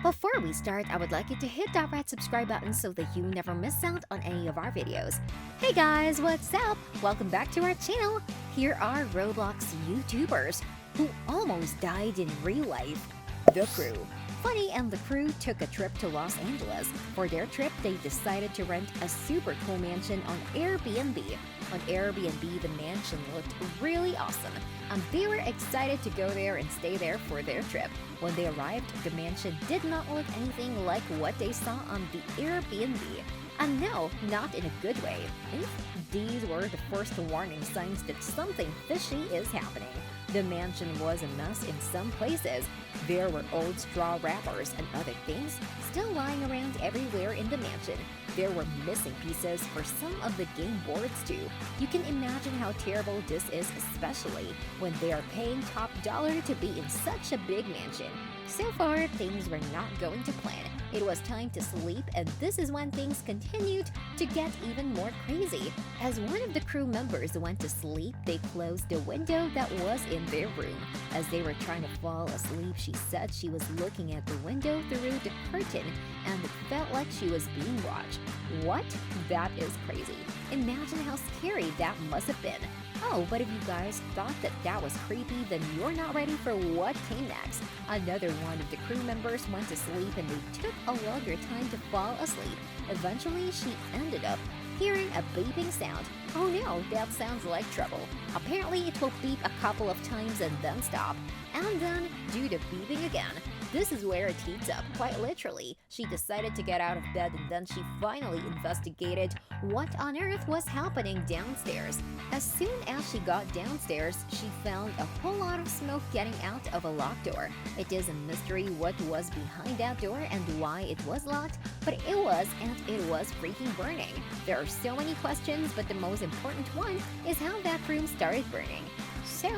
Before we start, I would like you to hit that red subscribe button so that you never miss out on any of our videos. Hey guys, what's up? Welcome back to our channel. Here are Roblox YouTubers who almost died in real life. The Crew. Funny and the crew took a trip to Los Angeles. For their trip, they decided to rent a super cool mansion on Airbnb. On Airbnb, the mansion looked really awesome, and they were excited to go there and stay there for their trip. When they arrived, the mansion did not look anything like what they saw on the Airbnb. And no, not in a good way. These were the first warning signs that something fishy is happening. The mansion was a mess in some places. There were old straw wrappers and other things still lying around everywhere in the mansion. There were missing pieces for some of the game boards too. You can imagine how terrible this is, especially when they are paying top dollar to be in such a big mansion. So far, things were not going to plan. It was time to sleep, and this is when things continued to get even more crazy. As one of the crew members went to sleep, they closed the window that was in their room. As they were trying to fall asleep, she said she was looking at the window through the curtain, and it felt like she was being watched. What? That is crazy. Imagine how scary that must have been. Oh, but if you guys thought that was creepy, then you're not ready for what came next. Another one of the crew members went to sleep and they took a longer time to fall asleep. Eventually, she ended up hearing a beeping sound. Oh no, that sounds like trouble. Apparently, it will beep a couple of times and then stop. And then do the beeping again. This is where it heats up, quite literally. She decided to get out of bed and then she finally investigated what on earth was happening downstairs. As soon as she got downstairs, she found a whole lot of smoke getting out of a locked door. It is a mystery what was behind that door and why it was locked, but it was, and it was freaking burning. There are so many questions, but the most important one is how that room started burning. So,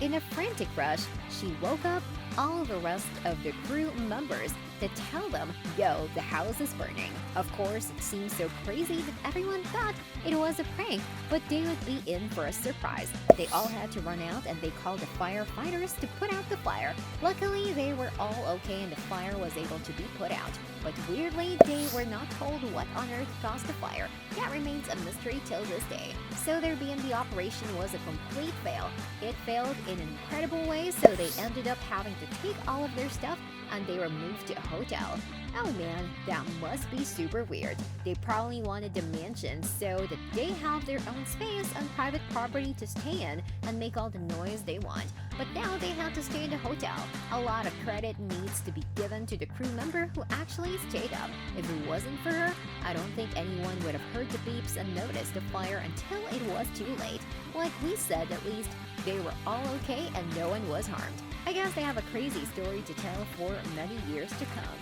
in a frantic rush, she woke up all the rest of the crew members to tell them, yo, the house is burning. Of course, it seemed so crazy that everyone thought it was a prank, but they would be in for a surprise. They all had to run out and they called the firefighters to put out the fire. Luckily, they were all okay and the fire was able to be put out. But weirdly, they were not told what on earth caused the fire. That remains a mystery till this day. So their B&B operation was a complete fail. It failed in an incredible way, so they ended up having to take all of their stuff and they were moved to a hotel. Oh man, that must be super weird. They probably wanted the mansion so that they have their own space and private property to stay in and make all the noise they want. But now they have to stay in the hotel. A lot of credit needs to be given to the crew member who actually stayed up. If it wasn't for her, I don't think anyone would have heard the beeps and noticed the fire until it was too late. Like we said, at least, they were all okay and no one was harmed. I guess they have a crazy story to tell for many years to come.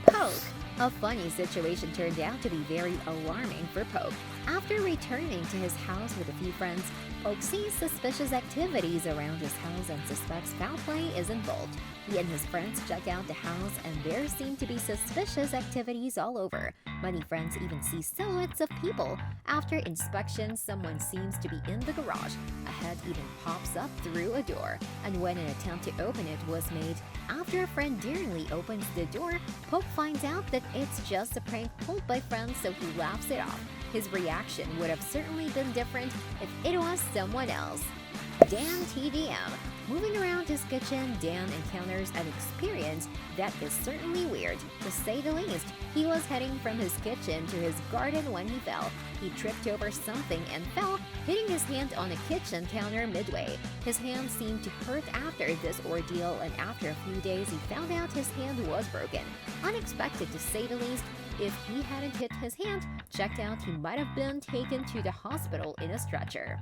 Poke. A funny situation turned out to be very alarming for Poke. After returning to his house with a few friends, Poke sees suspicious activities around his house and suspects foul play is involved. He and his friends check out the house and there seem to be suspicious activities all over. Many friends even see silhouettes of people. After inspection, someone seems to be in the garage. A head even pops up through a door. And when an attempt to open it was made, after a friend daringly opens the door, Poke finds out that it's just a prank pulled by friends, so he laughs it off. His reaction would have certainly been different if it was someone else. Dan TDM. Moving around his kitchen, Dan encounters an experience that is certainly weird, to say the least. He was heading from his kitchen to his garden when he fell. He tripped over something and fell, hitting his hand on a kitchen counter midway. His hand seemed to hurt after this ordeal, and after a few days he found out his hand was broken. Unexpected to say the least. If he hadn't hit his hand, checked out, he might have been taken to the hospital in a stretcher.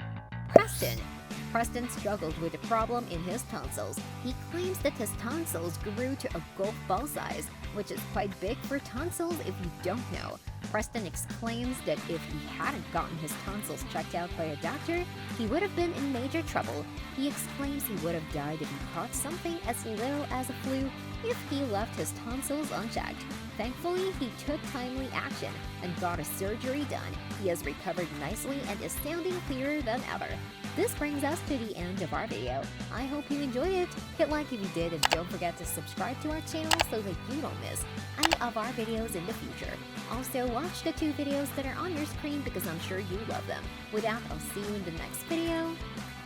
Preston struggled with a problem in his tonsils. He claims that his tonsils grew to a golf ball size, which is quite big for tonsils if you don't know. Preston exclaims that if he hadn't gotten his tonsils checked out by a doctor, he would have been in major trouble. He exclaims he would have died if he caught something as little as a flu if he left his tonsils unchecked. Thankfully, he took timely action and got a surgery done. He has recovered nicely and is sounding clearer than ever. This brings us to the end of our video. I hope you enjoyed it. Hit like if you did and don't forget to subscribe to our channel so that you don't miss any of our videos in the future. Also, watch the 2 videos that are on your screen because I'm sure you love them. With that, I'll see you in the next video.